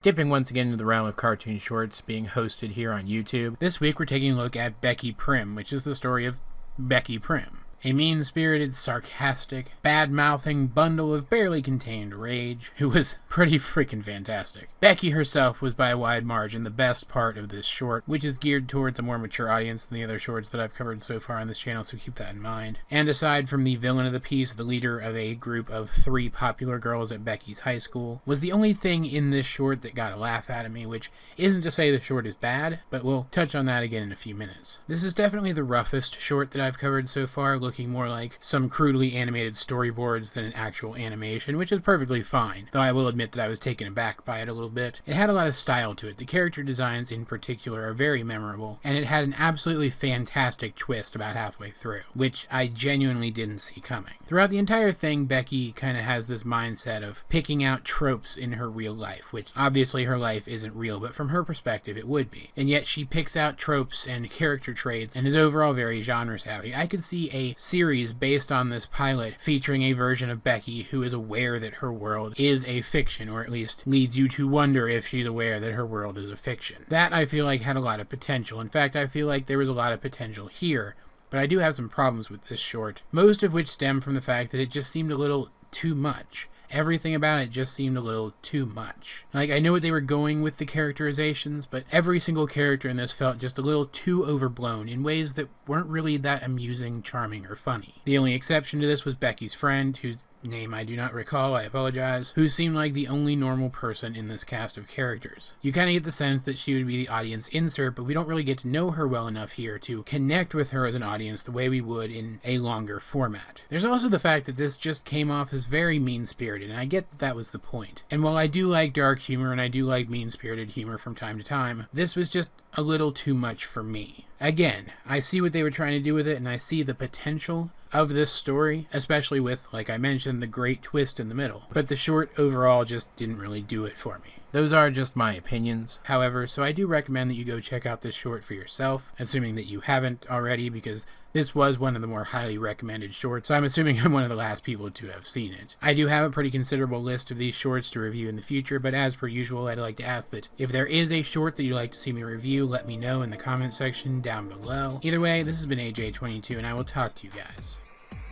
Dipping once again into the realm of cartoon shorts being hosted here on YouTube, this week we're taking a look at Becky Prim, which is the story of Becky Prim. A mean-spirited, sarcastic, bad-mouthing bundle of barely contained rage, who was pretty freaking fantastic. Becky herself was by a wide margin the best part of this short, which is geared towards a more mature audience than the other shorts that I've covered so far on this channel, so keep that in mind. And aside from the villain of the piece, the leader of a group of 3 popular girls at Becky's high school, was the only thing in this short that got a laugh out of me, which isn't to say the short is bad, but we'll touch on that again in a few minutes. This is definitely the roughest short that I've covered so far, looking more like some crudely animated storyboards than an actual animation, which is perfectly fine, though I will admit that I was taken aback by it a little bit. It had a lot of style to it. The character designs in particular are very memorable, and it had an absolutely fantastic twist about halfway through, which I genuinely didn't see coming. Throughout the entire thing, Becky kind of has this mindset of picking out tropes in her real life, which obviously her life isn't real, but from her perspective it would be. And yet she picks out tropes and character traits and is overall very genre-savvy. I could see a series based on this pilot featuring a version of Becky who is aware that her world is a fiction, or at least leads you to wonder if she's aware that her world is a fiction. That I feel like had a lot of potential. In fact, I feel like there was a lot of potential here, but I do have some problems with this short, most of which stem from the fact that it just seemed a little too much. Everything about it just seemed a little too much. Like, I know what they were going with the characterizations, but every single character in this felt just a little too overblown in ways that weren't really that amusing, charming, or funny. The only exception to this was Becky's friend, whose name I do not recall, I apologize, who seemed like the only normal person in this cast of characters. You kind of get the sense that she would be the audience insert, but we don't really get to know her well enough here to connect with her as an audience the way we would in a longer format. There's also the fact that this just came off as very mean-spirited, and I get that was the point. And while I do like dark humor and I do like mean-spirited humor from time to time, this was just a little too much for me. Again, I see what they were trying to do with it, and I see the potential of this story, especially with, like I mentioned, the great twist in the middle. But the short overall just didn't really do it for me. Those are just my opinions, however, so I do recommend that you go check out this short for yourself, assuming that you haven't already, because this was one of the more highly recommended shorts, so I'm assuming I'm one of the last people to have seen it. I do have a pretty considerable list of these shorts to review in the future, but as per usual, I'd like to ask that if there is a short that you'd like to see me review, let me know in the comment section down below. Either way, this has been AJ22, and I will talk to you guys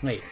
later.